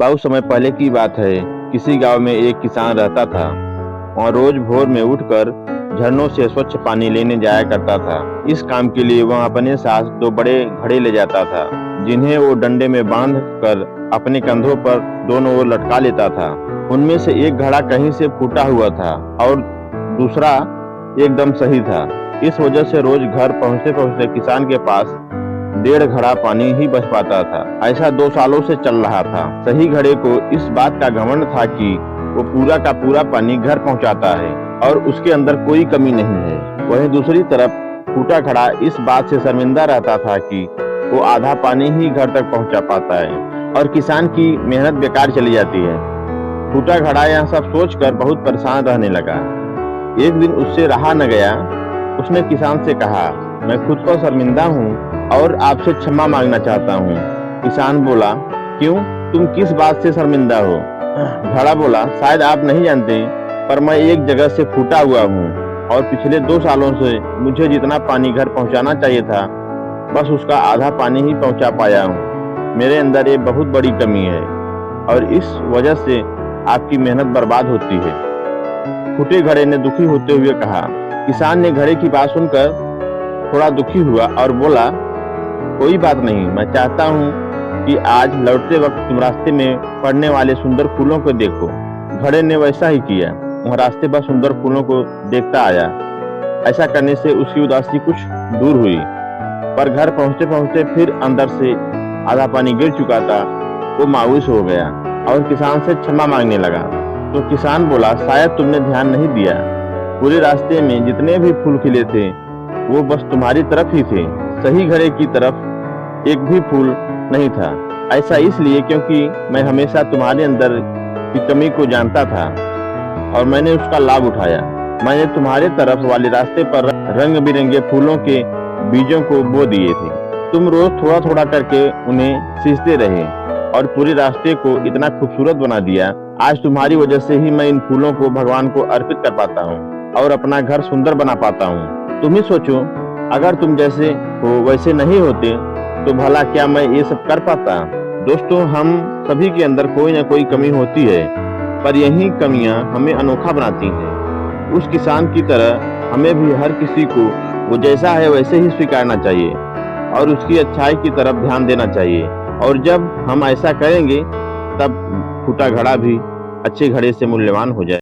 बहुत समय पहले की बात है। किसी गांव में एक किसान रहता था। वह रोज भोर में उठकर झरनों से स्वच्छ पानी लेने जाया करता था। इस काम के लिए वह अपने साथ दो बड़े घड़े ले जाता था, जिन्हें वो डंडे में बांध कर अपने कंधों पर दोनों ओर लटका लेता था। उनमें से एक घड़ा कहीं से फूटा हुआ था और दूसरा एकदम सही था। इस वजह से रोज घर पहुंचते पहुंचते किसान के पास 1.5 घड़ा पानी ही बच पाता था। ऐसा 2 सालों से चल रहा था। सही घड़े को इस बात का घमंड था कि वो पूरा का पूरा पानी घर पहुंचाता है और उसके अंदर कोई कमी नहीं है। वहीं दूसरी तरफ फूटा घड़ा इस बात से शर्मिंदा रहता था कि वो आधा पानी ही घर तक पहुंचा पाता है और किसान की मेहनत बेकार चली जाती है। फूटा घड़ा यह सब सोचकर बहुत परेशान रहने लगा। एक दिन उससे रहा न गया। उसने किसान से कहा, मैं खुद पर शर्मिंदा हूँ और आपसे क्षमा मांगना चाहता हूँ। किसान बोला, क्यों, तुम किस बात से शर्मिंदा हो? घड़ा बोला, शायद आप नहीं जानते, पर मैं एक जगह से फूटा हुआ हूँ और पिछले 2 सालों से मुझे जितना पानी घर पहुँचाना चाहिए था, बस उसका आधा पानी ही पहुँचा पाया हूँ। मेरे अंदर ये बहुत बड़ी कमी है और इस वजह से आपकी मेहनत बर्बाद होती है। फूटे घड़े ने दुखी होते हुए कहा। किसान ने घड़े की बात सुनकर थोड़ा दुखी हुआ और बोला, कोई बात नहीं, मैं चाहता हूँ कि आज लौटते वक्त तुम रास्ते में पड़ने वाले सुंदर फूलों को देखो। घड़े ने वैसा ही किया। वह रास्ते पर सुंदर फूलों को देखता आया। ऐसा करने से उसकी उदासी कुछ दूर हुई, पर घर पहुंचते पहुंचते फिर अंदर से आधा पानी गिर चुका था। वो मायूस हो गया और किसान से क्षमा मांगने लगा। तो किसान बोला, शायद तुमने ध्यान नहीं दिया। पूरे रास्ते में जितने भी फूल खिले थे वो बस तुम्हारी तरफ ही थे। सही घड़े की तरफ एक भी फूल नहीं था। ऐसा इसलिए क्योंकि मैं हमेशा तुम्हारे अंदर की कमी को जानता था और मैंने उसका लाभ उठाया। मैंने तुम्हारे तरफ वाले रास्ते पर रंग बिरंगे फूलों के बीजों को बो दिए थे। तुम रोज थोड़ा थोड़ा करके उन्हें सींचते रहे और पूरे रास्ते को इतना खूबसूरत बना दिया। आज तुम्हारी वजह से ही मैं इन फूलों को भगवान को अर्पित कर पाता हूँ और अपना घर सुंदर बना पाता हूँ। तुम ही सोचो, अगर तुम जैसे हो वैसे नहीं होते तो भला क्या मैं ये सब कर पाता? दोस्तों, हम सभी के अंदर कोई ना कोई कमी होती है, पर यही कमियां हमें अनोखा बनाती हैं। उस किसान की तरह हमें भी हर किसी को वो जैसा है वैसे ही स्वीकारना चाहिए और उसकी अच्छाई की तरफ ध्यान देना चाहिए। और जब हम ऐसा करेंगे तब फूटा घड़ा भी अच्छे घड़े से मूल्यवान हो जाए।